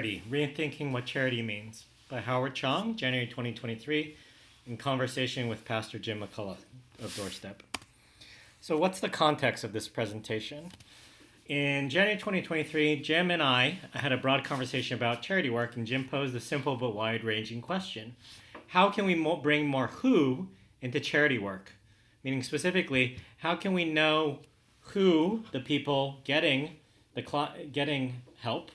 Rethinking What Charity Means by Howard Chong, January 2023, in conversation with Pastor Jim McCullough of Doorstep. So what's the context of this presentation? In January 2023, Jim and I had a broad conversation about charity work, and Jim posed a simple but wide-ranging question. How can we bring more who into charity work? Meaning specifically, how can we know who the people getting help,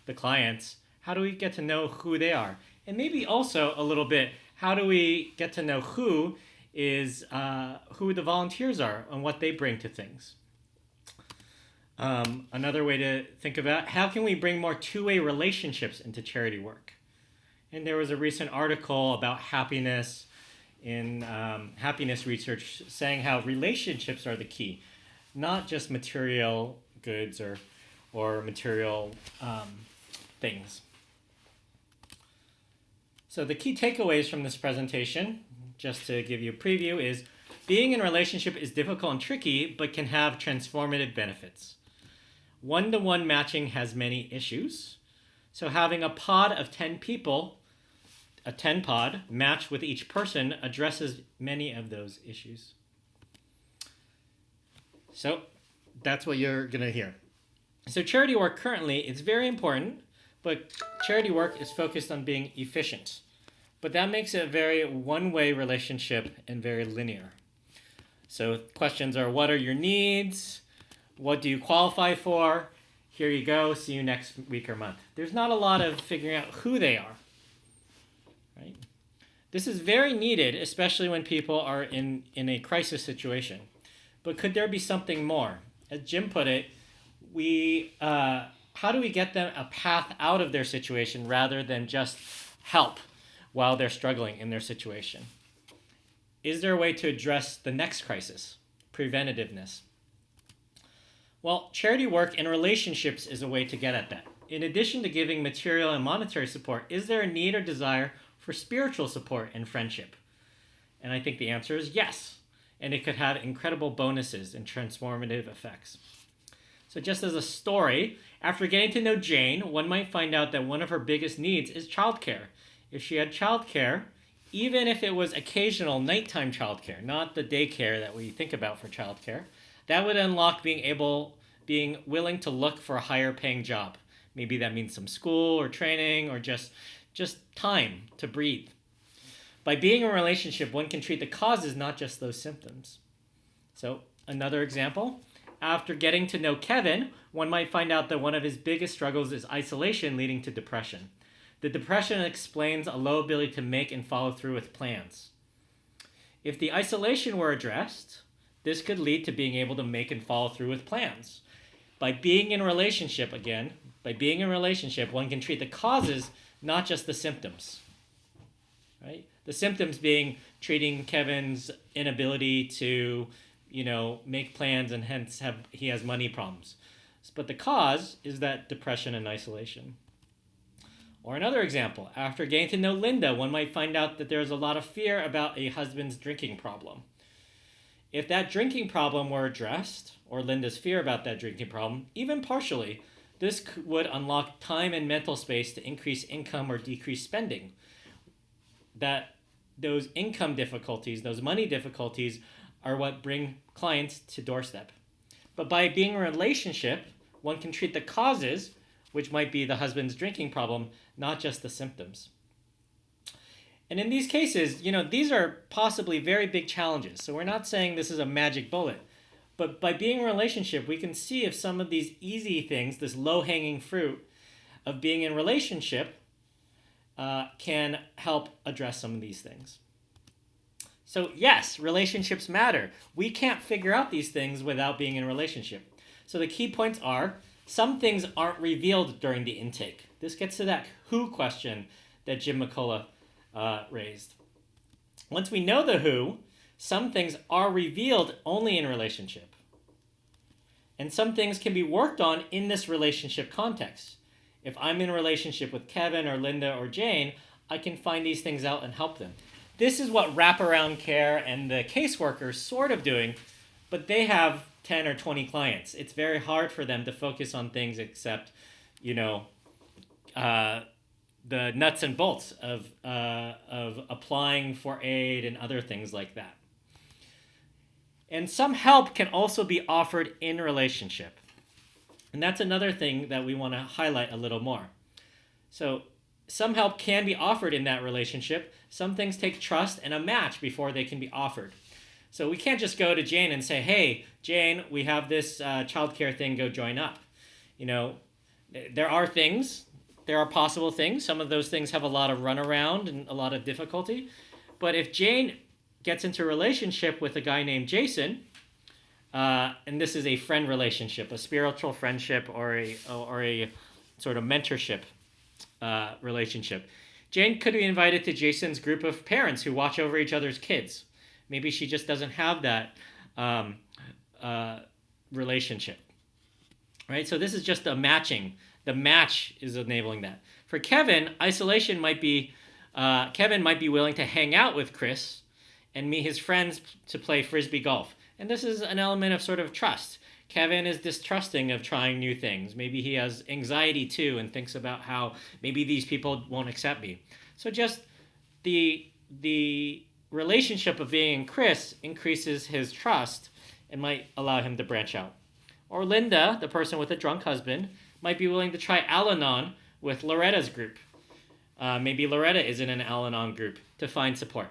the clients, how do we get to know who they are? And maybe also a little bit, how do we get to know who the volunteers are and what they bring to things? Another way to think about how can we bring more two-way relationships into charity work? And there was a recent article about happiness in happiness research saying how relationships are the key, not just material goods or material things. So the key takeaways from this presentation, just to give you a preview, is being in a relationship is difficult and tricky, but can have transformative benefits. One-to-one matching has many issues. So having a pod of 10 people, a 10 pod, matched with each person addresses many of those issues. So that's what you're going to hear. So charity work currently is very important, but charity work is focused on being efficient. But that makes it a very one-way relationship and very linear. So questions are, what are your needs? What do you qualify for? Here you go. See you next week or month. There's not a lot of figuring out who they are. Right? This is very needed, especially when people are in a crisis situation. But could there be something more? As Jim put it, how do we get them a path out of their situation rather than just help while they're struggling in their situation? Is there a way to address the next crisis? Preventativeness. Well, charity work in relationships is a way to get at that. In addition to giving material and monetary support, is there a need or desire for spiritual support and friendship? And I think the answer is yes. And it could have incredible bonuses and transformative effects. So just as a story, after getting to know Jane, one might find out that one of her biggest needs is childcare. If she had childcare, even if it was occasional nighttime childcare, not the daycare that we think about for childcare, that would unlock being willing to look for a higher paying job. Maybe that means some school or training or just time to breathe. By being in a relationship, one can treat the causes, not just those symptoms. So another example, after getting to know Kevin, one might find out that one of his biggest struggles is isolation leading to depression. The depression explains a low ability to make and follow through with plans. If the isolation were addressed, this could lead to being able to make and follow through with plans. By being in a relationship, one can treat the causes, not just the symptoms. Right? The symptoms being treating Kevin's inability to, make plans and hence he has money problems. But the cause is that depression and isolation. Or another example, after getting to know Linda, one might find out that there's a lot of fear about a husband's drinking problem. If that drinking problem were addressed, or Linda's fear about that drinking problem, even partially, this would unlock time and mental space to increase income or decrease spending. That those income difficulties, those money difficulties, are what bring clients to Doorstep. But by being in a relationship, one can treat the causes, which might be the husband's drinking problem, not just the symptoms. And in these cases, these are possibly very big challenges. So we're not saying this is a magic bullet. But by being in a relationship, we can see if some of these easy things, this low-hanging fruit of being in a relationship, can help address some of these things. So yes, relationships matter. We can't figure out these things without being in a relationship. So the key points are, some things aren't revealed during the intake. This gets to that who question that Jim McCullough raised. Once we know the who, some things are revealed only in relationship. And some things can be worked on in this relationship context. If I'm in a relationship with Kevin or Linda or Jane, I can find these things out and help them. This is what wraparound care and the caseworkers sort of doing, but they have 10 or 20 clients. It's very hard for them to focus on things except, the nuts and bolts of applying for aid and other things like that. And some help can also be offered in relationship. And that's another thing that we want to highlight a little more. So some help can be offered in that relationship. Some things take trust and a match before they can be offered. So we can't just go to Jane and say, hey, Jane, we have this childcare thing, go join up. There are possible things. Some of those things have a lot of runaround and a lot of difficulty. But if Jane gets into a relationship with a guy named Jason, and this is a friend relationship, a spiritual friendship or a sort of mentorship relationship, Jane could be invited to Jason's group of parents who watch over each other's kids. Maybe she just doesn't have that relationship, right? So this is just a matching. The match is enabling that. For Kevin, isolation might be, Kevin might be willing to hang out with Chris and meet his friends to play Frisbee golf. And this is an element of sort of trust. Kevin is distrusting of trying new things. Maybe he has anxiety too and thinks about how maybe these people won't accept me. So just the relationship of being Chris increases his trust and might allow him to branch out. Or Linda, the person with a drunk husband, might be willing to try Al-Anon with Loretta's group. Maybe Loretta is in an Al-Anon group to find support.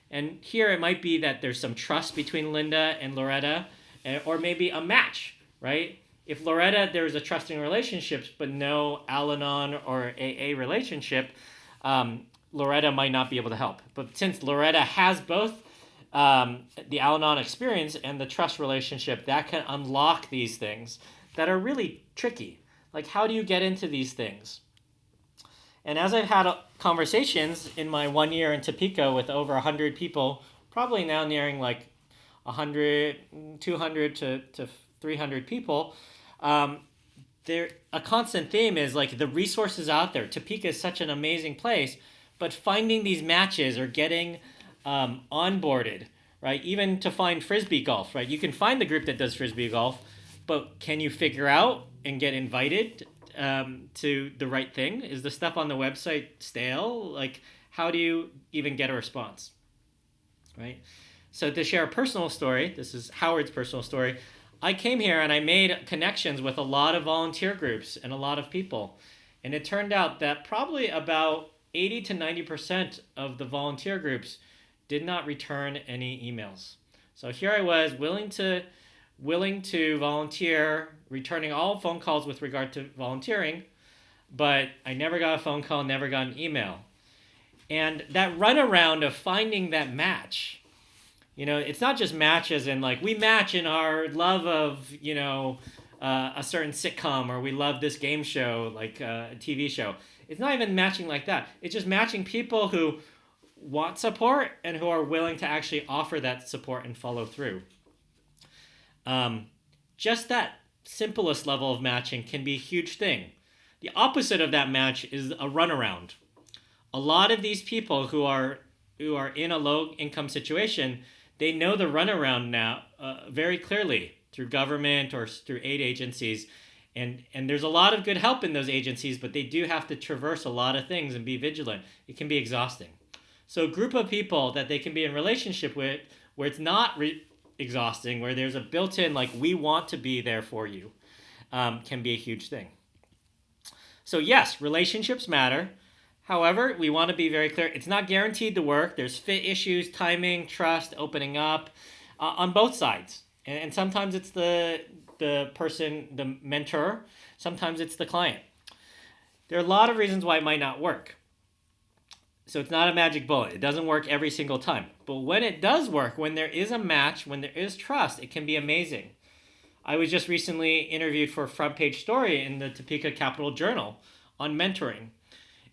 And here it might be that there's some trust between Linda and Loretta, or maybe a match, right? If Loretta, there's a trusting relationship, but no Al-Anon or AA relationship, Loretta might not be able to help. But since Loretta has both the Al-Anon experience and the trust relationship, that can unlock these things that are really tricky. Like, how do you get into these things? And as I've had conversations in my 1 year in Topeka with over 100 people, probably now nearing like 100, 200 to 300 people, there a constant theme is like the resources out there. Topeka is such an amazing place, but finding these matches or getting onboarded, right? Even to find Frisbee golf, right? You can find the group that does Frisbee golf, but can you figure out and get invited to the right thing? Is the stuff on the website stale? Like, how do you even get a response, right? So to share a personal story, this is Howard's personal story. I came here and I made connections with a lot of volunteer groups and a lot of people. And it turned out that probably about 80 to 90% of the volunteer groups did not return any emails. So here I was willing to volunteer, returning all phone calls with regard to volunteering, but I never got a phone call, never got an email. And that runaround of finding that match, it's not just matches in like we match in our love of, a certain sitcom, or we love this game show, like a TV show. It's not even matching like that. It's just matching people who want support and who are willing to actually offer that support and follow through. Just that simplest level of matching can be a huge thing. The opposite of that match is a runaround. A lot of these people who are in a low income situation, they know the runaround now very clearly through government or through aid agencies. And there's a lot of good help in those agencies, but they do have to traverse a lot of things and be vigilant. It can be exhausting. So a group of people that they can be in relationship with where it's not exhausting, where there's a built-in, like, we want to be there for you, can be a huge thing. So yes, relationships matter. However, we want to be very clear. It's not guaranteed to work. There's fit issues, timing, trust, opening up on both sides. And sometimes it's the person, the mentor. Sometimes it's the client. There are a lot of reasons why it might not work. So it's not a magic bullet. It doesn't work every single time. But when it does work, when there is a match, when there is trust, it can be amazing. I was just recently interviewed for a front page story in the Topeka Capital Journal on mentoring.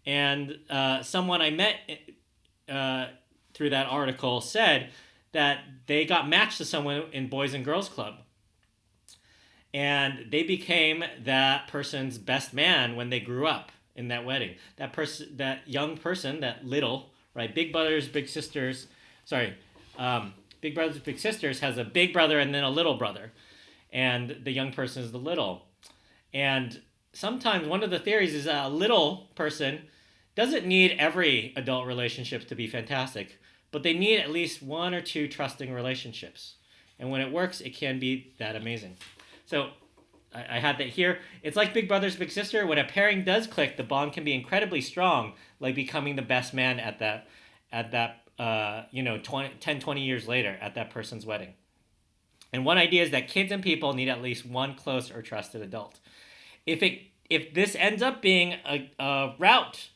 And someone I met through that article said that they got matched to someone in Boys and Girls Club. And they became that person's best man when they grew up in that wedding. That young person, that little, right? Big Brothers Big Sisters has a big brother and then a little brother. And the young person is the little. And sometimes one of the theories is that a little person doesn't need every adult relationship to be fantastic, but they need at least one or two trusting relationships. And when it works, it can be that amazing. So I had that here. It's like Big Brothers Big Sister. When a pairing does click, the bond can be incredibly strong, like becoming the best man at that 20 years later at that person's wedding. And one idea is that kids and people need at least one close or trusted adult. If this ends up being a route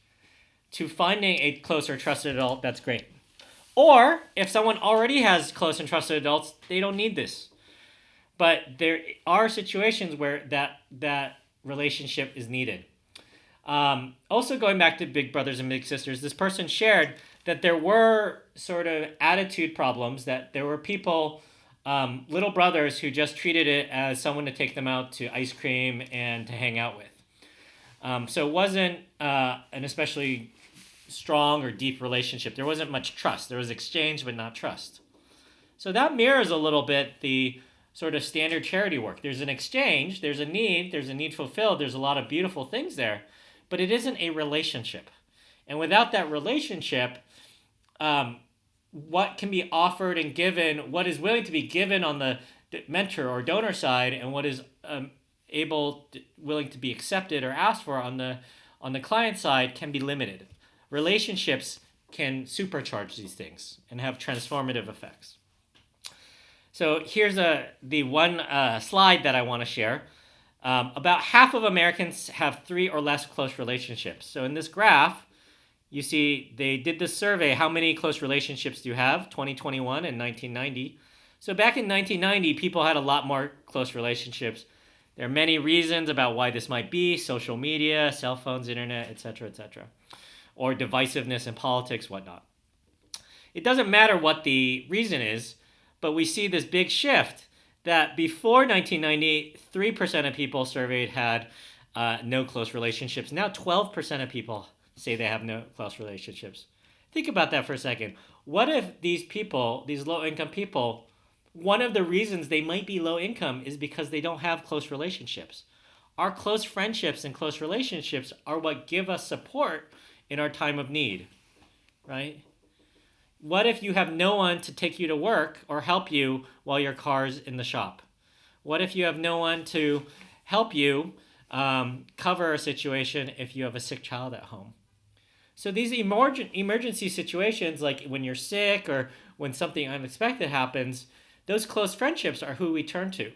to finding a close or trusted adult, that's great. Or if someone already has close and trusted adults, they don't need this. But there are situations where that relationship is needed. Also going back to Big Brothers and Big Sisters, this person shared that there were sort of attitude problems, that there were people, little brothers, who just treated it as someone to take them out to ice cream and to hang out with. So it wasn't an especially strong or deep relationship. There wasn't much trust. There was exchange, but not trust. So that mirrors a little bit the sort of standard charity work. There's an exchange, there's a need fulfilled, there's a lot of beautiful things there, but it isn't a relationship. And without that relationship, what can be offered and given, what is willing to be given on the mentor or donor side, and what is willing to be accepted or asked for on the client side can be limited. Relationships can supercharge these things and have transformative effects. So here's the one slide that I want to share. About half of Americans have 3 or less close relationships. So in this graph, you see they did this survey, how many close relationships do you have, 2021 and 1990. So back in 1990, people had a lot more close relationships. There are many reasons about why this might be: social media, cell phones, internet, etc., or divisiveness in politics, whatnot. It doesn't matter what the reason is, but we see this big shift that before 1990, 3% of people surveyed had no close relationships. Now 12% of people say they have no close relationships. Think about that for a second. What if these people, these low-income people, one of the reasons they might be low income is because they don't have close relationships? Our close friendships and close relationships are what give us support in our time of need, right? What if you have no one to take you to work or help you while your car's in the shop? What if you have no one to help you cover a situation if you have a sick child at home? So these emergency situations, like when you're sick or when something unexpected happens, those close friendships are who we turn to.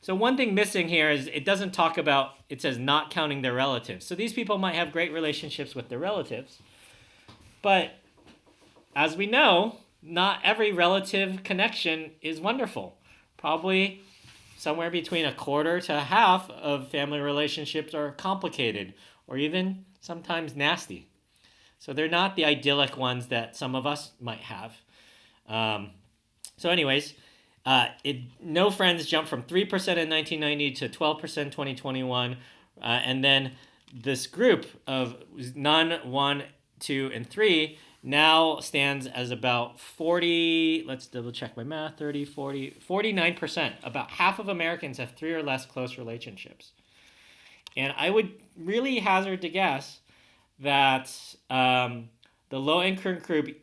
So one thing missing here is it doesn't talk about, it says not counting their relatives. So these people might have great relationships with their relatives, but as we know, not every relative connection is wonderful. Probably somewhere between a quarter to a half of family relationships are complicated or even sometimes nasty. So they're not the idyllic ones that some of us might have. No friends jumped from 3% in 1990 to 12% in 2021. And then this group of none, 1, 2, and 3 now stands as about 40, let's double check my math, 30, 40, 49%. About half of Americans have 3 or less close relationships. And I would really hazard to guess that the low-income group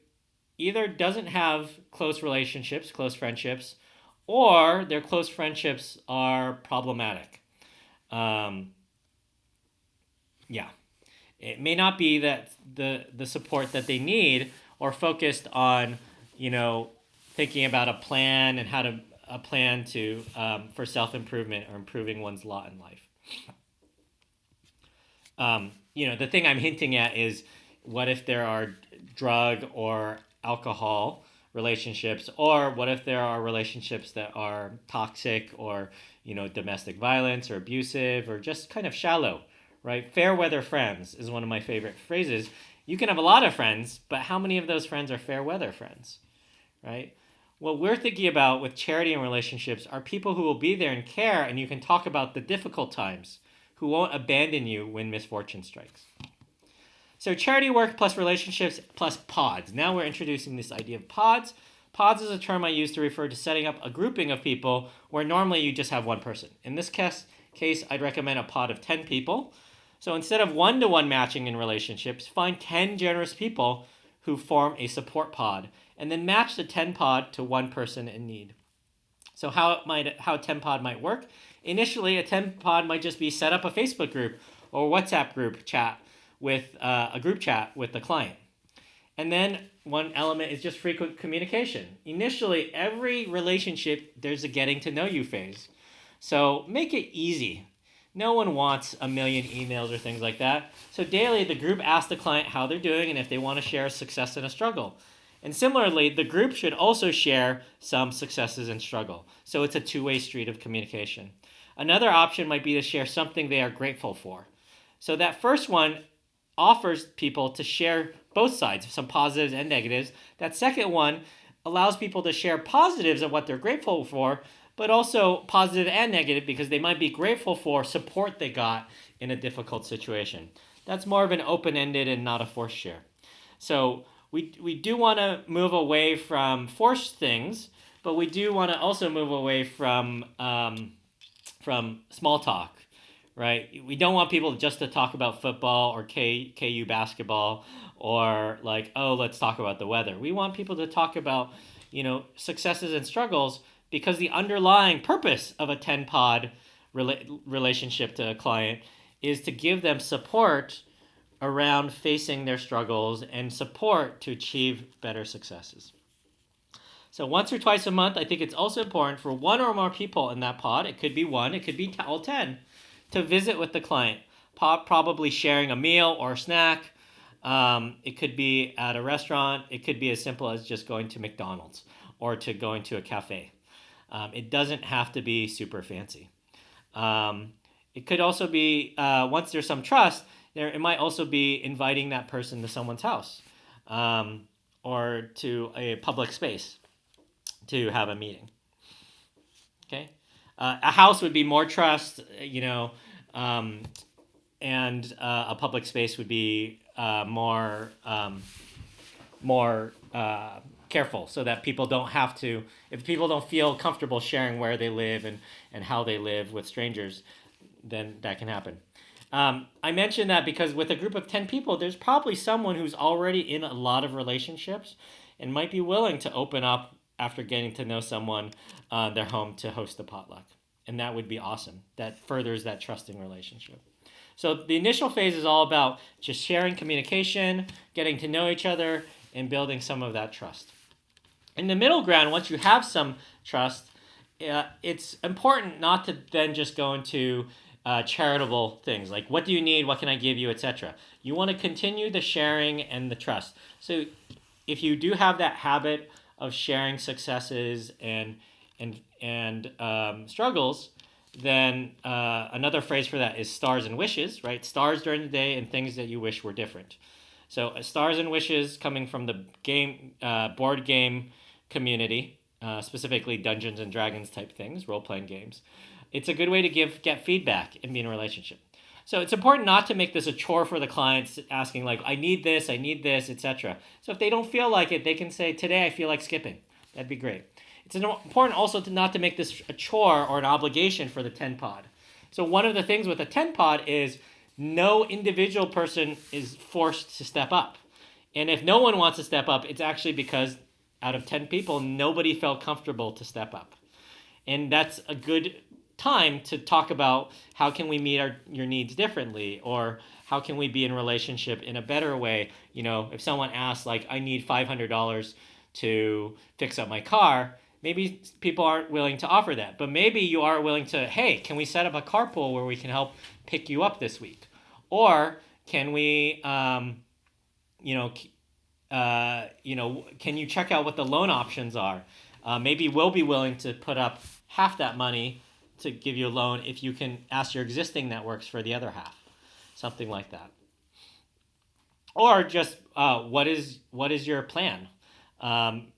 either doesn't have close relationships, close friendships, or their close friendships are problematic. It may not be that the support that they need or focused on, thinking about a plan and a plan to for self-improvement or improving one's lot in life. The thing I'm hinting at is, what if there are drug or alcohol relationships, or what if there are relationships that are toxic or, domestic violence or abusive or just kind of shallow, right? Fair weather friends is one of my favorite phrases. You can have a lot of friends, but how many of those friends are fair weather friends, right? What we're thinking about with charity and relationships are people who will be there and care, and you can talk about the difficult times, who won't abandon you when misfortune strikes. So charity work plus relationships plus pods. Now we're introducing this idea of pods. Pods is a term I use to refer to setting up a grouping of people where normally you just have one person. In this case, case, I'd recommend a pod of 10 people. So instead of one-to-one matching in relationships, find 10 generous people who form a support pod, and then match the 10 pod to one person in need. So how 10 pod might work? Initially, a 10 pod might just be set up a Facebook group or WhatsApp group chat with a group chat with the client. And then one element is just frequent communication. Initially, every relationship, there's a getting to know you phase. So make it easy. No one wants a million emails or things like that. So daily, the group asks the client how they're doing and if they want to share a success and a struggle. And similarly, the group should also share some successes and struggle. So it's a two-way street of communication. Another option might be to share something they are grateful for. So that first one offers people to share both sides, some positives and negatives. That second one allows people to share positives of what they're grateful for, but also positive and negative because they might be grateful for support they got in a difficult situation. That's more of an open-ended and not a forced share. So we do want to move away from forced things, but we do want to also move away from small talk, right? We don't want people just to talk about football or KU basketball or like, oh, let's talk about the weather. We want people to talk about, successes and struggles because the underlying purpose of a 10-pod relationship to a client is to give them support around facing their struggles and support to achieve better successes. So once or twice a month, I think it's also important for one or more people in that pod, it could be one, it could be all 10, to visit with the client, probably sharing a meal or a snack. It could be at a restaurant. It could be as simple as just going to McDonald's or to going to a cafe. It doesn't have to be super fancy. It could also be, once there's some trust, it might also be inviting that person to someone's house or to a public space to have a meeting. Okay, a house would be more trust, and a public space would be more careful, so that people don't have to. If people don't feel comfortable sharing where they live and how they live with strangers, then that can happen. I mentioned that because with a group of 10 people, there's probably someone who's already in a lot of relationships and might be willing to open up after getting to know someone their home to host a potluck. And that would be awesome. That furthers that trusting relationship. So the initial phase is all about just sharing communication, getting to know each other, and building some of that trust. In the middle ground, once you have some trust, it's important not to then just go into charitable things like what do you need, what can I give you, etc. You want to continue the sharing and the trust. So if you do have that habit of sharing successes and struggles, then another phrase for that is stars and wishes, right? Stars during the day and things that you wish were different. So stars and wishes coming from the board game community, specifically Dungeons and Dragons type things, role-playing games. It's a good way to get feedback and be in a relationship. So it's important not to make this a chore for the clients asking like, I need this, etc. So if they don't feel like it, they can say, today I feel like skipping. That'd be great. It's important also not to make this a chore or an obligation for the 10-pod. So one of the things with a 10-pod is no individual person is forced to step up. And if no one wants to step up, it's actually because out of 10 people, nobody felt comfortable to step up. And that's a good time to talk about how can we meet your needs differently, or how can we be in relationship in a better way. If someone asks like, I need $500 to fix up my car, maybe people aren't willing to offer that, but maybe you are willing to, hey, can we set up a carpool where we can help pick you up this week? Or can we, can you check out what the loan options are? Maybe we'll be willing to put up half that money to give you a loan if you can ask your existing networks for the other half, something like that. Or just what is your plan? Money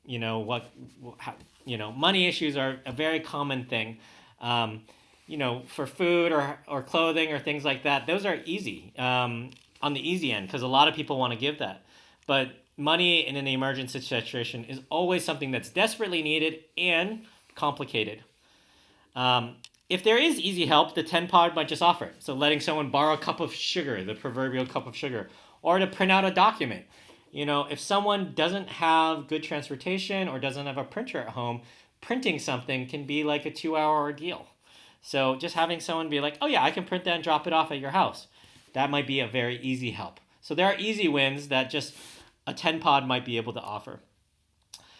issues are a very common thing. For food or clothing or things like that, those are easy on the easy end because a lot of people want to give that. But money in an emergency situation is always something that's desperately needed and complicated. If there is easy help, the 10 pod might just offer it. So letting someone borrow a cup of sugar, the proverbial cup of sugar, or to print out a document. If someone doesn't have good transportation or doesn't have a printer at home, printing something can be like a 2-hour ordeal. So just having someone be like, oh yeah, I can print that and drop it off at your house. That might be a very easy help. So there are easy wins that just a 10 pod might be able to offer.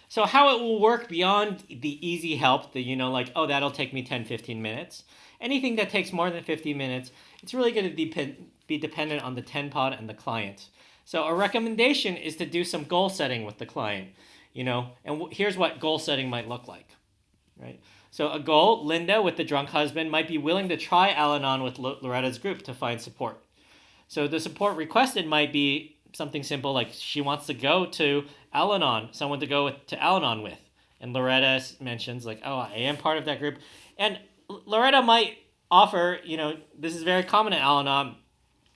So how it will work beyond the easy help that, like, oh, that'll take me 10, 15 minutes. Anything that takes more than 15 minutes, it's really going to be dependent on the 10 pod and the client. So a recommendation is to do some goal setting with the client, and here's what goal setting might look like, right? So a goal, Linda with the drunk husband might be willing to try Al-Anon with Loretta's group to find support. So the support requested might be something simple like she wants to go to Al-Anon, someone to go to Al-Anon with. And Loretta mentions like, oh, I am part of that group. And Loretta might offer, this is very common at Al-Anon.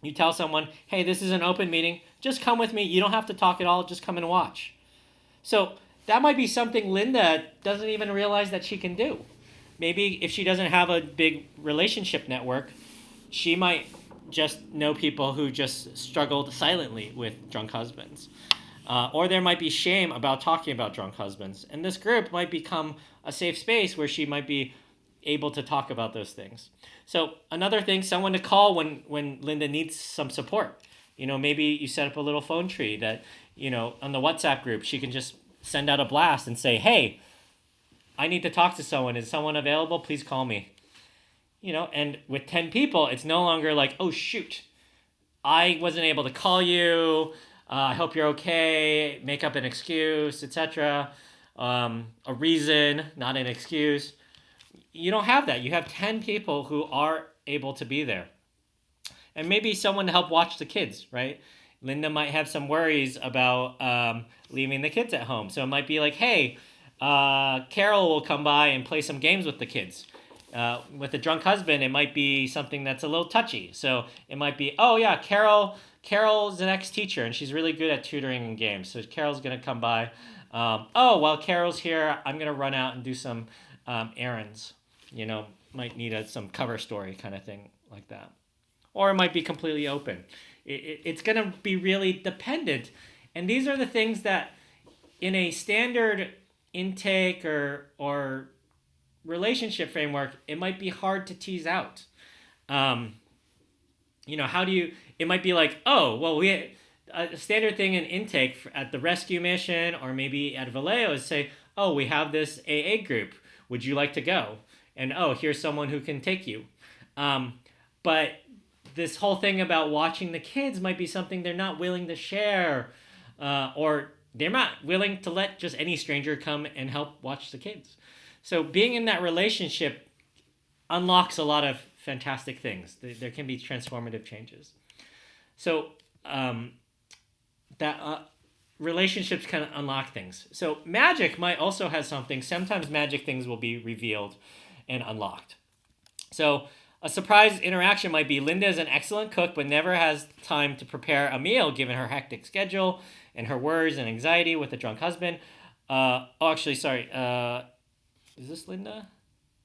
You tell someone, hey, this is an open meeting. Just come with me. You don't have to talk at all. Just come and watch. So that might be something Linda doesn't even realize that she can do. Maybe if she doesn't have a big relationship network, she might just know people who just struggled silently with drunk husbands. Or there might be shame about talking about drunk husbands. And this group might become a safe space where she might be able to talk about those things. So another thing, someone to call when Linda needs some support. Maybe you set up a little phone tree that, on the WhatsApp group, she can just send out a blast and say, hey, I need to talk to someone. Is someone available? Please call me. And with 10 people, it's no longer like, oh, shoot, I wasn't able to call you. I hope you're okay. Make up an excuse, etc. A reason, not an excuse. You don't have that. You have 10 people who are able to be there. And maybe someone to help watch the kids, right? Linda might have some worries about leaving the kids at home. So it might be like, hey, Carol will come by and play some games with the kids. With a drunk husband, it might be something that's a little touchy. So it might be, oh yeah, Carol's an ex-teacher and she's really good at tutoring and games. So Carol's going to come by. While Carol's here, I'm going to run out and do some errands. Might need some cover story kind of thing like that. Or it might be completely open. It's going to be really dependent. And these are the things that in a standard intake or relationship framework, it might be hard to tease out. How do you, it might be like, oh, well, a standard thing in intake at the rescue mission or maybe at Vallejo is say, oh, we have this AA group. Would you like to go? And, oh, here's someone who can take you. But this whole thing about watching the kids might be something they're not willing to share, or they're not willing to let just any stranger come and help watch the kids. So being in that relationship unlocks a lot of fantastic things. There can be transformative changes. So relationships can unlock things. So magic might also have something. Sometimes magic things will be revealed and unlocked. So a surprise interaction might be Linda is an excellent cook, but never has time to prepare a meal given her hectic schedule and her worries and anxiety with a drunk husband. Is this Linda?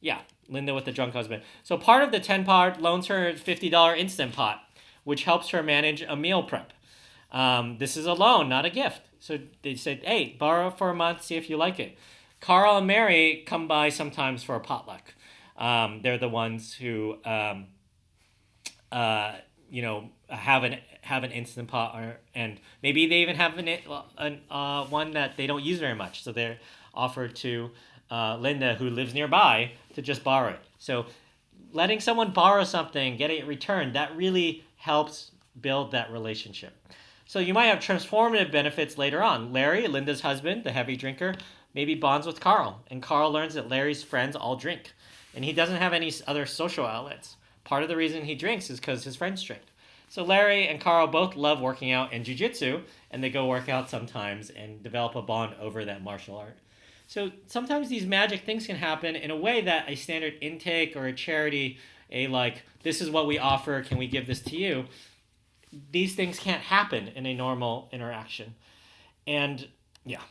Yeah, Linda with the drunk husband. So part of the 10 pod loans her $50 Instant Pot, which helps her manage a meal prep. This is a loan, not a gift. So they said, hey, borrow for a month, see if you like it. Carl and Mary come by sometimes for a potluck. They're the ones who, have an Instant Pot, and maybe they even have one that they don't use very much. So they're offered to Linda, who lives nearby, to just borrow it. So letting someone borrow something, getting it returned, that really helps build that relationship. So you might have transformative benefits later on. Larry, Linda's husband, the heavy drinker, maybe bonds with Carl, and Carl learns that Larry's friends all drink, and he doesn't have any other social outlets. Part of the reason he drinks is because his friends drink. So Larry and Carl both love working out and jiu-jitsu, and they go work out sometimes and develop a bond over that martial art. So sometimes these magic things can happen in a way that a standard intake or a charity, this is what we offer, can we give this to you? These things can't happen in a normal interaction. And yeah,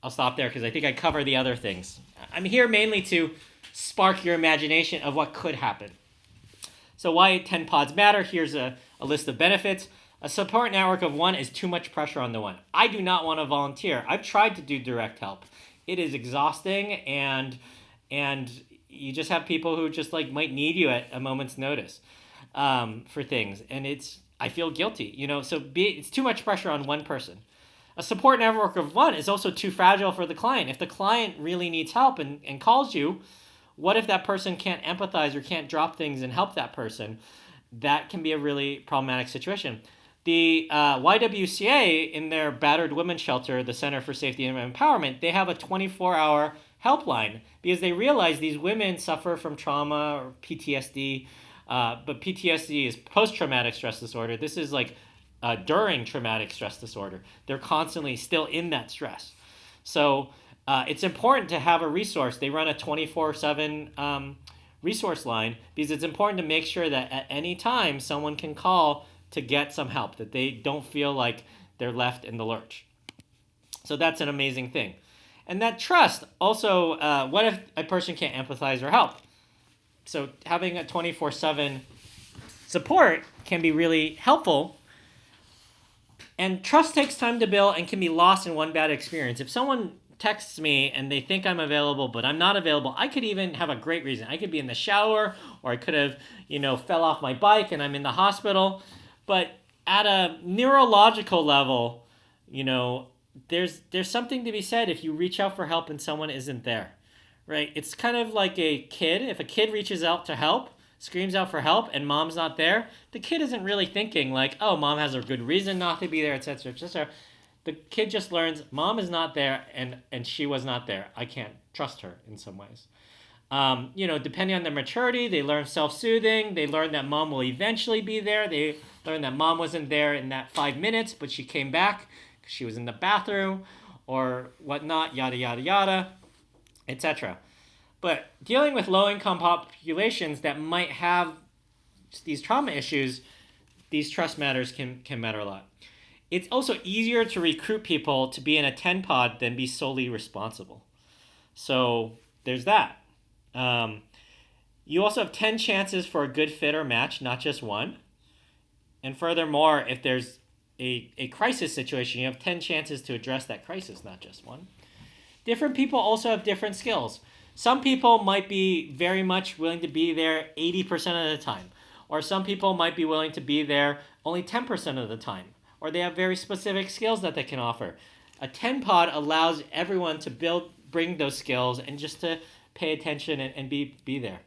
I'll stop there because I think I cover the other things. I'm here mainly to spark your imagination of what could happen. So why 10 pods matter? Here's a list of benefits. A support network of one is too much pressure on the one. I do not want to volunteer. I've tried to do direct help. It is exhausting, and you just have people who just like might need you at a moment's notice for things, and I feel guilty, So it's too much pressure on one person. A support network of one is also too fragile for the client. If the client really needs help and calls you, what if that person can't empathize or can't drop things and help that person? That can be a really problematic situation. The YWCA, in their battered women's shelter, the Center for Safety and Empowerment, they have a 24-hour helpline because they realize these women suffer from trauma or PTSD, but PTSD is post-traumatic stress disorder. This is like during traumatic stress disorder. They're constantly still in that stress. So it's important to have a resource. They run a 24/7 resource line because it's important to make sure that at any time someone can call to get some help, that they don't feel like they're left in the lurch. So that's an amazing thing. And that trust also, what if a person can't empathize or help? So having a 24/7 support can be really helpful. And trust takes time to build and can be lost in one bad experience. If someone texts me and they think I'm available, but I'm not available, I could even have a great reason. I could be in the shower, or I could have, fell off my bike and I'm in the hospital. But at a neurological level, there's something to be said if you reach out for help and someone isn't there, right? It's kind of like a kid. If a kid reaches out to help, screams out for help, and mom's not there, the kid isn't really thinking like, oh, mom has a good reason not to be there, etc., etc. The kid just learns mom is not there and she was not there. I can't trust her in some ways. Depending on their maturity, they learn self-soothing. They learn that mom will eventually be there. They learn that mom wasn't there in that 5 minutes, but she came back because she was in the bathroom or whatnot, yada, yada, yada, etc. But dealing with low-income populations that might have these trauma issues, these trust matters can matter a lot. It's also easier to recruit people to be in a 10 pod than be solely responsible. So there's that. You also have 10 chances for a good fit or match, not just one. And furthermore, if there's a crisis situation, you have 10 chances to address that crisis, not just one. Different people also have different skills. Some people might be very much willing to be there 80% of the time. Or some people might be willing to be there only 10% of the time. Or they have very specific skills that they can offer. A 10 pod allows everyone to bring those skills and just to pay attention and be there.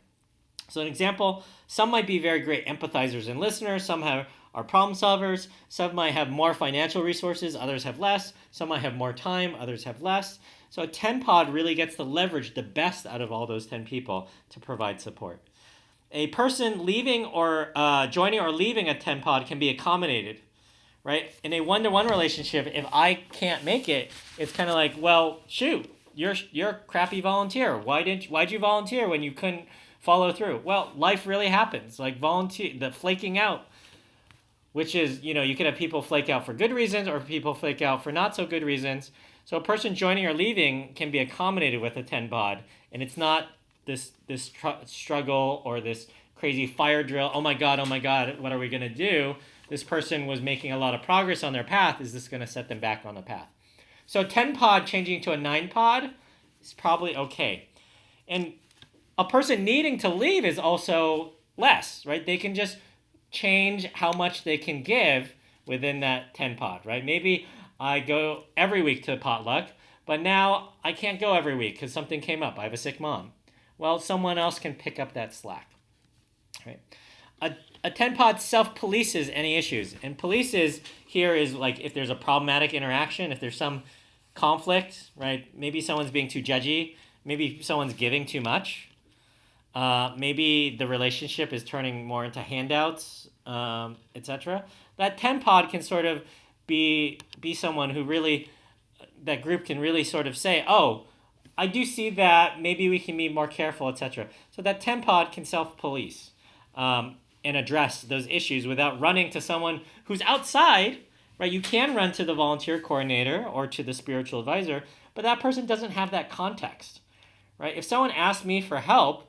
So an example, some might be very great empathizers and listeners. Some are problem solvers. Some might have more financial resources. Others have less. Some might have more time. Others have less. So a 10 pod really gets to leverage the best out of all those 10 people to provide support. A person leaving or joining or leaving a 10 pod can be accommodated, right? In a one-to-one relationship, if I can't make it, it's kind of like, well, shoot, you're a crappy volunteer. Why'd you volunteer when you couldn't follow through? Well, life really happens. Like the flaking out, which is, you could have people flake out for good reasons or people flake out for not so good reasons. So a person joining or leaving can be accommodated with a 10 pod, and it's not this struggle or this crazy fire drill. Oh my God, what are we going to do? This person was making a lot of progress on their path. Is this going to set them back on the path? So 10 pod changing to a 9 pod is probably okay. And a person needing to leave is also less, right? They can just change how much they can give within that 10 pod, right? Maybe I go every week to potluck, but now I can't go every week because something came up. I have a sick mom. Well, someone else can pick up that slack, right? A 10 pod self-polices any issues. And polices here is like if there's a problematic interaction, if there's some conflict, right? Maybe someone's being too judgy. Maybe someone's giving too much. Maybe the relationship is turning more into handouts, etc. That 10 pod can sort of be someone who really, that group can really sort of say, oh, I do see that, maybe we can be more careful, etc. So that 10 pod can self-police and address those issues without running to someone who's outside, right? You can run to the volunteer coordinator or to the spiritual advisor, but that person doesn't have that context, right? If someone asks me for help,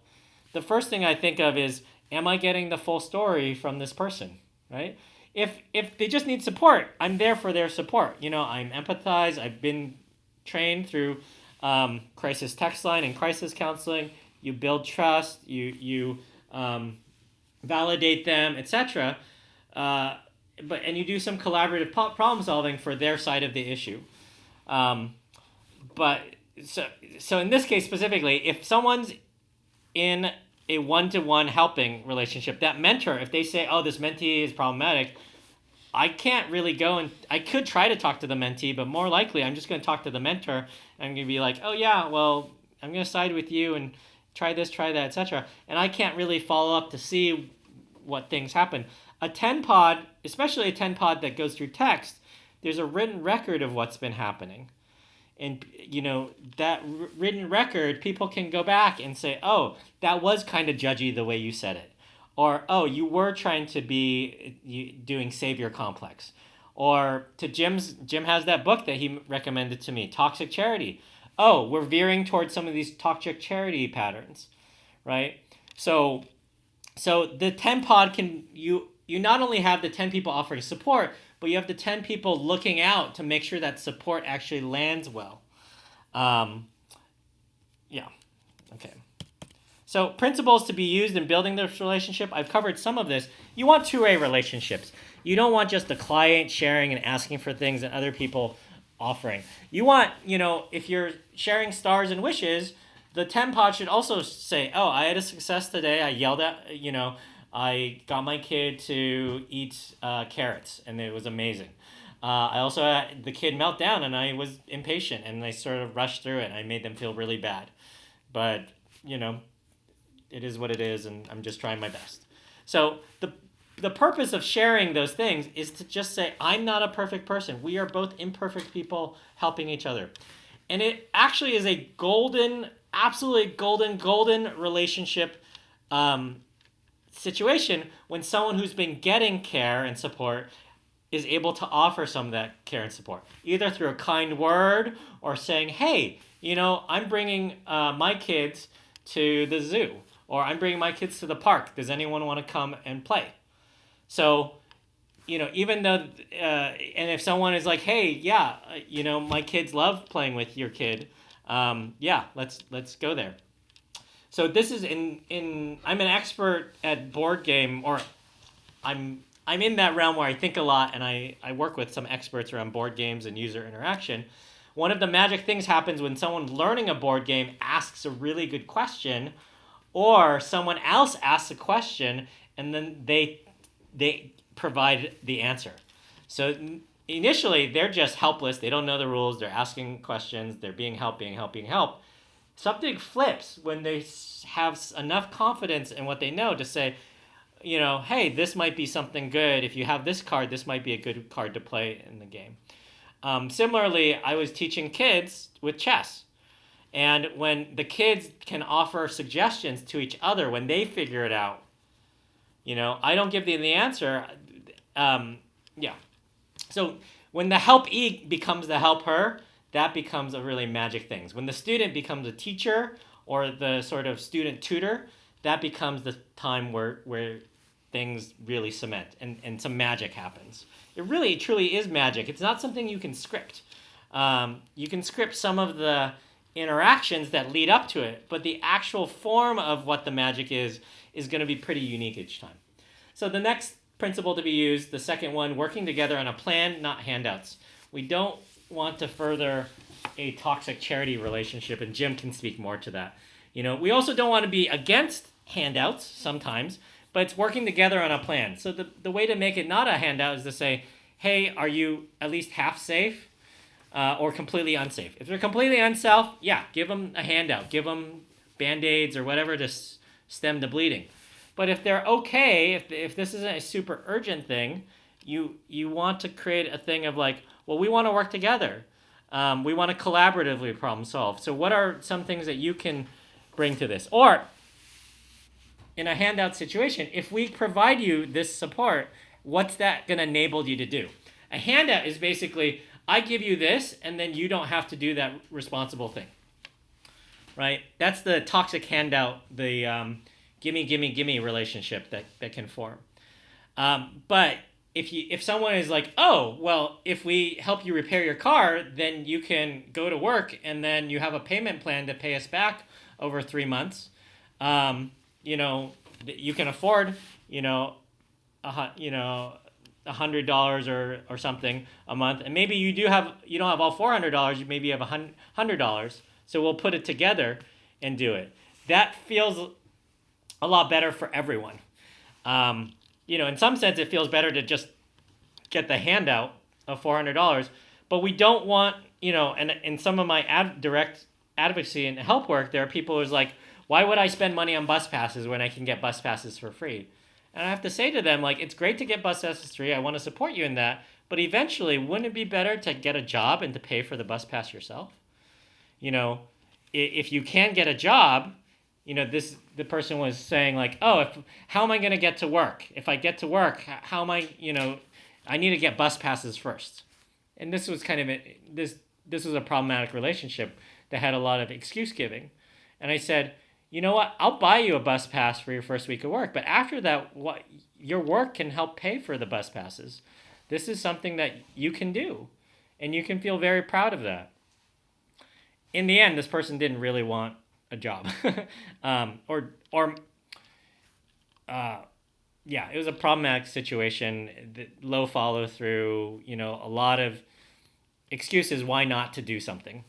the first thing I think of is, am I getting the full story from this person, right? If they just need support, I'm there for their support. I'm empathize. I've been trained through crisis text line and crisis counseling. You build trust. You validate them, etc. And you do some collaborative problem solving for their side of the issue. But so in this case specifically, if someone's in a one-to-one helping relationship, that mentor, if they say, oh, this mentee is problematic, I can't really go and I could try to talk to the mentee, but more likely I'm just going to talk to the mentor and I'm going to be like, oh yeah, well, I'm going to side with you and try this, try that, etc. And I can't really follow up to see what things happen. A 10-pod, especially a 10-pod that goes through text, there's a written record of what's been happening. And, that written record, people can go back and say, oh, that was kind of judgy the way you said it. Or, oh, you were trying to be doing savior complex. Or Jim has that book that he recommended to me, Toxic Charity. Oh, we're veering towards some of these toxic charity patterns, right? So the 10-pod you not only have the 10 people offering support, but you have the 10 people looking out to make sure that support actually lands well. Okay. So principles to be used in building this relationship. I've covered some of this. You want two-way relationships. You don't want just the client sharing and asking for things and other people offering. You want, if you're sharing stars and wishes, the 10-pod should also say, oh, I had a success today. I yelled at, I got my kid to eat carrots, and it was amazing. I also had the kid melt down, and I was impatient, and I sort of rushed through it, and I made them feel really bad. But, it is what it is, and I'm just trying my best. So the purpose of sharing those things is to just say, I'm not a perfect person. We are both imperfect people helping each other. And it actually is a absolutely golden relationship situation when someone who's been getting care and support is able to offer some of that care and support, either through a kind word or saying, hey, I'm bringing my kids to the zoo, or I'm bringing my kids to the park. Does anyone want to come and play? So, even though, and if someone is like, hey, yeah, my kids love playing with your kid, yeah, let's go there. So this is I'm an expert at board game, or I'm in that realm where I think a lot, and I work with some experts around board games and user interaction. One of the magic things happens when someone learning a board game asks a really good question, or someone else asks a question, and then they provide the answer. So initially, they're just helpless. They don't know the rules. They're asking questions. They're being helped. Something flips when they have enough confidence in what they know to say, hey, this might be something good. If you have this card, this might be a good card to play in the game. Similarly, I was teaching kids with chess. And when the kids can offer suggestions to each other when they figure it out, I don't give them the answer. So when the helpee becomes the helper, that becomes a really magic thing. When the student becomes a teacher or the sort of student tutor, that becomes the time where things really cement and some magic happens. It really, truly is magic. It's not something you can script. You can script some of the interactions that lead up to it, but the actual form of what the magic is going to be pretty unique each time. So the next principle to be used, the second one, working together on a plan, not handouts. We don't want to further a toxic charity relationship, and Jim can speak more to that. We also don't want to be against handouts sometimes, but it's working together on a plan. So the way to make it not a handout is to say, hey, are you at least half safe or completely unsafe? If they're completely unsafe, yeah, give them a handout. Give them Band-Aids or whatever to stem the bleeding. But if they're okay, if this isn't a super urgent thing, you want to create a thing of like, well, we want to work together. We want to collaboratively problem solve. So what are some things that you can bring to this? Or in a handout situation, if we provide you this support, what's that going to enable you to do? A handout is basically, I give you this, and then you don't have to do that responsible thing, right? That's the toxic handout, the gimme, gimme, gimme relationship that can form. But if someone is like, oh, well, if we help you repair your car, then you can go to work, and then you have a payment plan to pay us back over 3 months. You can afford, $100 or something a month, and maybe you don't have all $400. You maybe have $100. So we'll put it together and do it. That feels a lot better for everyone. In some sense, it feels better to just get the handout of $400, but we don't want, and in some of my direct advocacy and help work, there are people who's like, why would I spend money on bus passes when I can get bus passes for free? And I have to say to them, like, it's great to get bus passes free. I want to support you in that. But eventually, wouldn't it be better to get a job and to pay for the bus pass yourself? If you can get a job, the person was saying like, oh, how am I going to get to work? If I get to work, how am I, I need to get bus passes first. And this was kind of this was a problematic relationship that had a lot of excuse giving. And I said, you know what? I'll buy you a bus pass for your first week of work. But after that, your work can help pay for the bus passes. This is something that you can do. And you can feel very proud of that. In the end, this person didn't really want a job. It was a problematic situation. Low follow through, a lot of excuses why not to do something.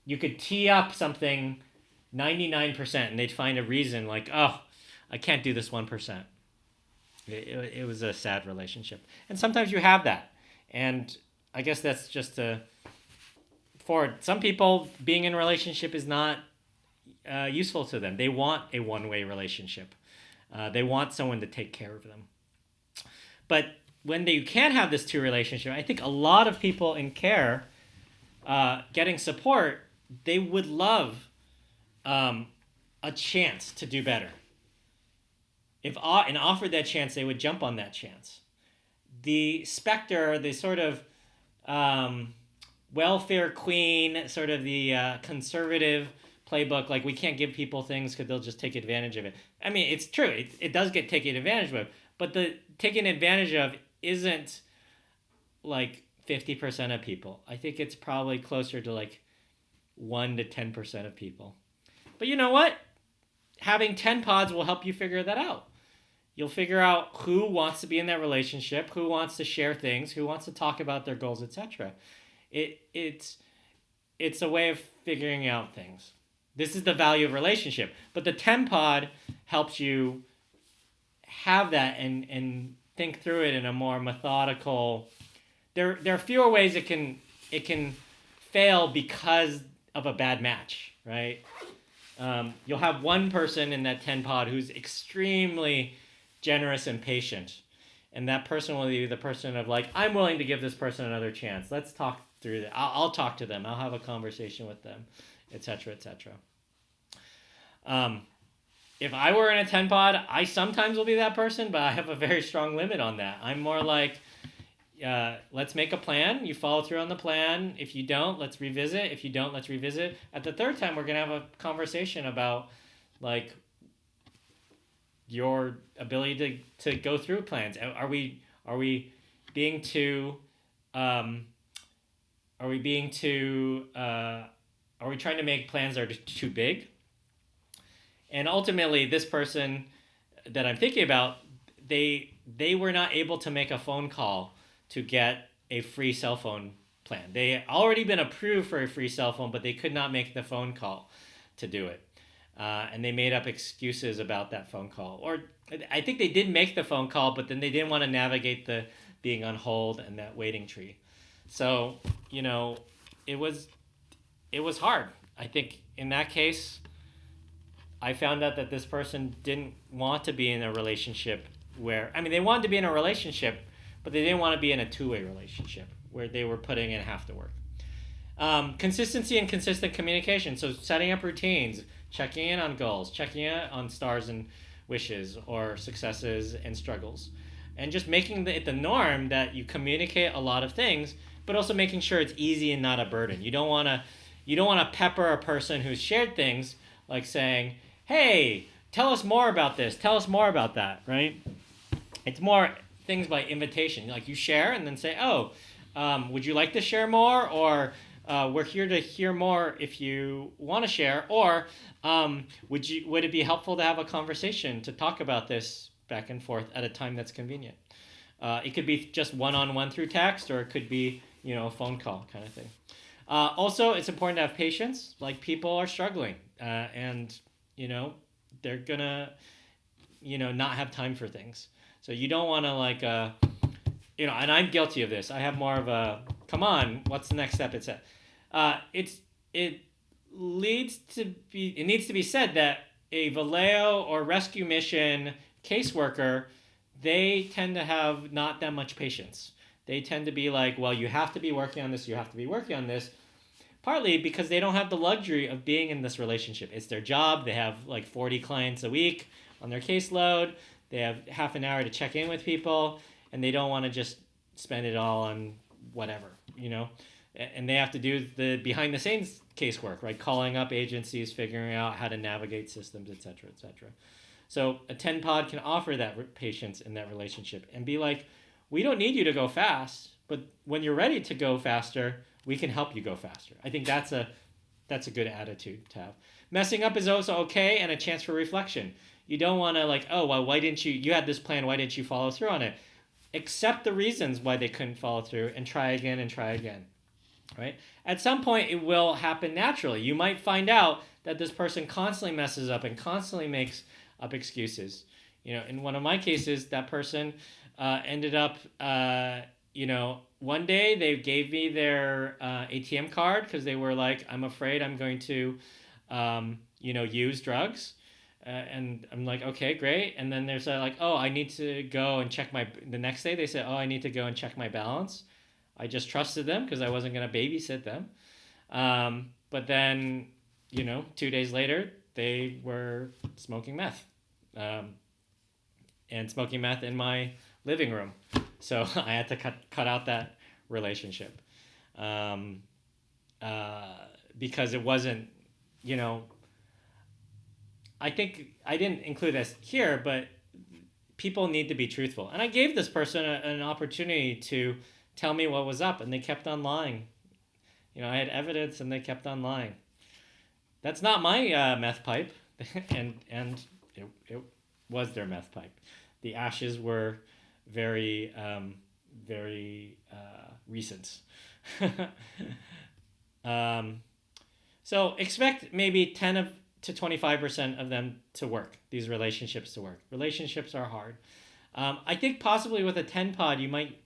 You could tee up something 99% and they'd find a reason like, oh, I can't do this 1%. It was a sad relationship. And sometimes you have that. And I guess that's just for some people, being in a relationship is not useful to them. They want a one-way relationship. They want someone to take care of them. But when you can have this two relationship, I think a lot of people in care, getting support, they would love a chance to do better. If and offered that chance, they would jump on that chance. The specter, the sort of welfare queen, sort of the conservative playbook, like we can't give people things because they'll just take advantage of it. I mean, it's true. It does get taken advantage of, but the taken advantage of isn't like 50% of people. I think it's probably closer to like 1 to 10% of people. But you know what? Having 10 pods will help you figure that out. You'll figure out who wants to be in that relationship, who wants to share things, who wants to talk about their goals, etc. It's a way of figuring out things. This is the value of relationship. But the 10 pod helps you have that and think through it in a more methodical. There are fewer ways it can fail because of a bad match, right? You'll have one person in that 10 pod who's extremely generous and patient. And that person will be the person of like, I'm willing to give this person another chance. Let's talk through that. I'll talk to them. I'll have a conversation with them, etc., etc. If I were in a 10 pod, I sometimes will be that person, but I have a very strong limit on that. I'm more like, let's make a plan. You follow through on the plan. If you don't, let's revisit. If you don't, let's revisit. At the third time, we're going to have a conversation about like your ability to go through plans. Are we being too are we trying to make plans that are too big? And ultimately, this person that I'm thinking about, they were not able to make a phone call to get a free cell phone plan. They had already been approved for a free cell phone, but they could not make the phone call to do it. And they made up excuses about that phone call. Or I think they did make the phone call, but then they didn't want to navigate the being on hold and that waiting tree. So, it was hard. I think in that case, I found out that this person didn't want to be in a relationship they wanted to be in a relationship, but they didn't want to be in a two-way relationship where they were putting in half the work. Consistency and consistent communication. So setting up routines, checking in on goals, checking in on stars and wishes or successes and struggles. and just making it the norm that you communicate a lot of things, but also making sure it's easy and not a burden. You don't want to pepper a person who's shared things, like saying, "Hey, tell us more about this. Tell us more about that." Right? It's more things by invitation. Like you share and then say, "Oh, would you like to share more?" Or we're here to hear more if you want to share. Or would it be helpful to have a conversation to talk about this back and forth at a time that's convenient? It could be just one-on-one through text, or it could be a phone call kind of thing. Also, it's important to have patience. Like people are struggling, and they're gonna not have time for things. So you don't want to and I'm guilty of this. I have more of a come on, what's the next step? It needs to be said that a Vallejo or rescue mission caseworker, they tend to have not that much patience. They tend to be like, well, you have to be working on this, you have to be working on this. Partly because they don't have the luxury of being in this relationship. It's their job. They have like 40 clients a week on their caseload. They have half an hour to check in with people, and they don't want to just spend it all on whatever, And they have to do the behind the scenes casework, right? Calling up agencies, figuring out how to navigate systems, et cetera, et cetera. So a 10 pod can offer that patience in that relationship and be like, we don't need you to go fast, but when you're ready to go faster, we can help you go faster. I think that's a good attitude to have. Messing up is also okay and a chance for reflection. You don't want to oh, well, why didn't you had this plan, why didn't you follow through on it? Accept the reasons why they couldn't follow through and try again, right? At some point, it will happen naturally. You might find out that this person constantly messes up and constantly makes up excuses. In one of my cases, that person ended up, one day they gave me their ATM card because they were like, I'm afraid I'm going to, use drugs. And I'm like, okay, great. And then there's oh, I need to go and check the next day they said, oh, I need to go and check my balance. I just trusted them because I wasn't going to babysit them. But then, 2 days later, they were smoking meth. And smoking meth in my living room. So I had to cut out that relationship. Because it wasn't, I think I didn't include this here, but people need to be truthful. And I gave this person an opportunity to tell me what was up, and they kept on lying. I had evidence, and they kept on lying. That's not my meth pipe, and it was their meth pipe. The ashes were very, very recent. So expect maybe 10 to 25% of them to work, these relationships to work. Relationships are hard. I think possibly with a 10 pod, you might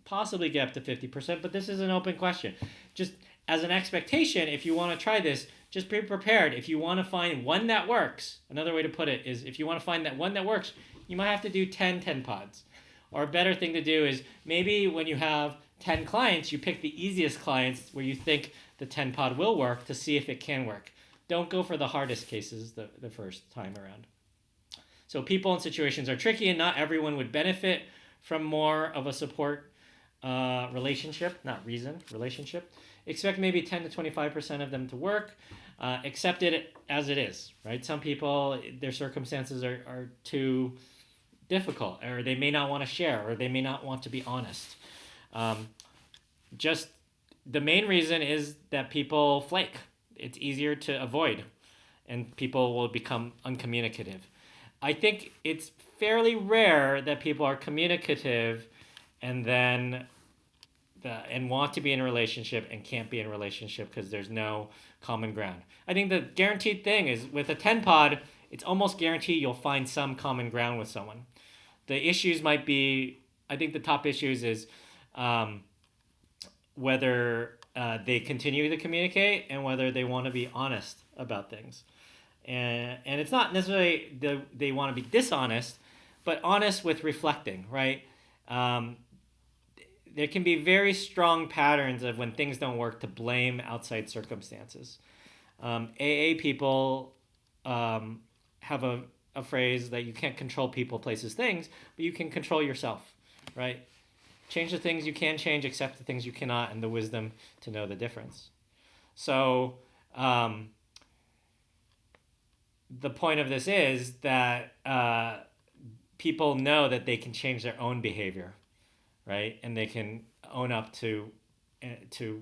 possibly get up to 50%, but this is an open question. Just as an expectation, if you want to try this, just be prepared. If you want to find one that works, another way to put it is if you want to find that one that works, you might have to do 10 pods. Or a better thing to do is maybe when you have 10 clients, you pick the easiest clients where you think the 10 pod will work to see if it can work. Don't go for the hardest cases the first time around. So people and situations are tricky, and not everyone would benefit from more of a support relationship, relationship. Expect maybe 10 to 25% of them to work. Accept it as it is, right? Some people, their circumstances are too difficult, or they may not want to share, or they may not want to be honest. Just the main reason is that people flake. It's easier to avoid, and people will become uncommunicative. I think it's fairly rare that people are communicative and then and want to be in a relationship and can't be in a relationship because there's no common ground. I think the guaranteed thing is with a 10 pod, it's almost guaranteed you'll find some common ground with someone. The issues might be, I think the top issues is whether they continue to communicate and whether they want to be honest about things. And it's not necessarily they want to be dishonest, but honest with reflecting, right? There can be very strong patterns of when things don't work to blame outside circumstances. AA people have a a phrase that you can't control people, places, things, but you can control yourself, right? Change the things you can change, accept the things you cannot, and the wisdom to know the difference. So the point of this is that people know that they can change their own behavior, right? And they can own up to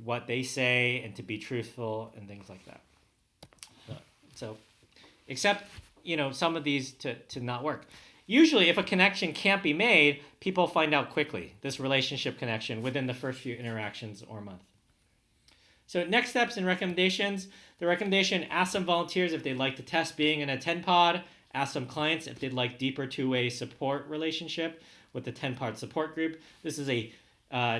what they say and to be truthful and things like that. So except, some of these to not work. Usually, if a connection can't be made, people find out quickly, this relationship connection, within the first few interactions or month. So next steps and recommendations. The recommendation, ask some volunteers if they'd like to test being in a 10-pod. Ask some clients if they'd like deeper two-way support relationship with the 10-pod support group. This is a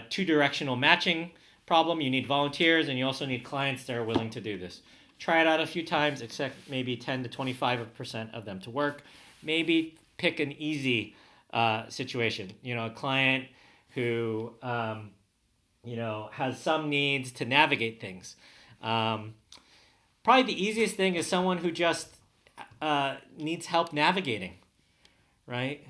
two-directional matching problem. You need volunteers, and you also need clients that are willing to do this. Try it out a few times, expect maybe 10 to 25% of them to work. Maybe pick an easy situation. A client who has some needs to navigate things. Probably the easiest thing is someone who just needs help navigating, right?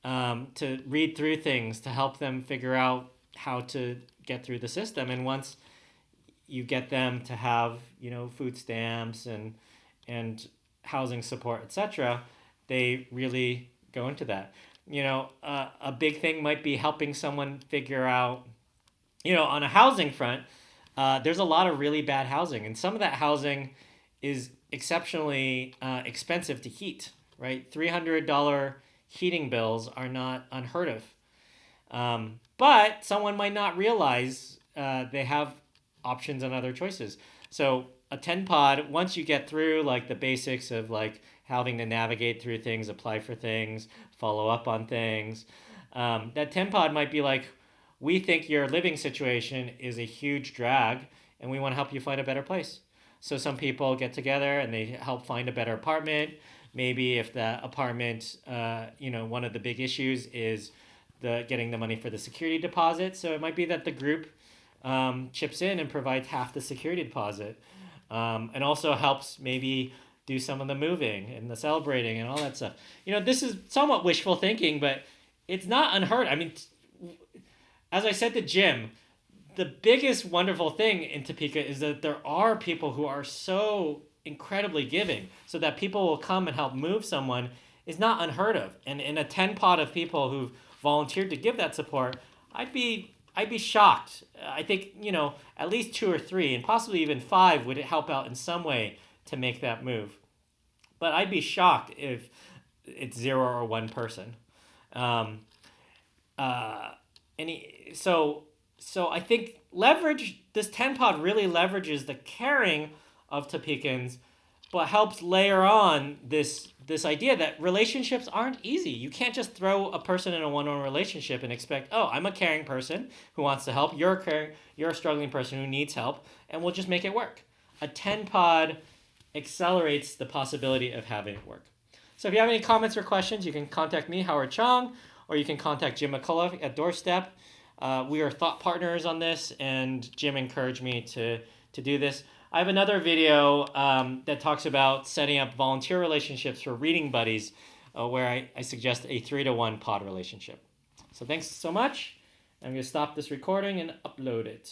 To read through things, to help them figure out how to get through the system. And once you get them to have, food stamps and housing support, etc., they really go into that. A big thing might be helping someone figure out, on a housing front, there's a lot of really bad housing, and some of that housing is exceptionally expensive to heat, right? $300 heating bills are not unheard of. But someone might not realize they have options and other choices. So a 10-pod, once you get through like the basics of like having to navigate through things, apply for things, follow up on things, that 10-pod might be like, we think your living situation is a huge drag and we want to help you find a better place. So some people get together and they help find a better apartment. Maybe if the apartment, one of the big issues is getting the money for the security deposit. So it might be that the group chips in and provides half the security deposit, and also helps maybe do some of the moving and the celebrating and all that stuff. This is somewhat wishful thinking, but it's not unheard. I mean, as I said to Jim, the biggest wonderful thing in Topeka is that there are people who are so incredibly giving, so that people will come and help move someone is not unheard of. And in a 10-pod of people who've volunteered to give that support, I'd be shocked. I think, at least 2 or 3 and possibly even 5 would help out in some way to make that move. But I'd be shocked if it's 0 or 1 person. So I think this 10-pod really leverages the caring of Topekans, but helps layer on this idea that relationships aren't easy. You can't just throw a person in a one-on-one relationship and expect, oh, I'm a caring person who wants to help. You're a struggling person who needs help, and we'll just make it work. A 10-pod accelerates the possibility of having it work. So if you have any comments or questions, you can contact me, Howard Chong, or you can contact Jim McCullough at Doorstep. We are thought partners on this, and Jim encouraged me to do this. I have another video that talks about setting up volunteer relationships for reading buddies, where I suggest a 3-to-1 pod relationship. So thanks so much. I'm going to stop this recording and upload it.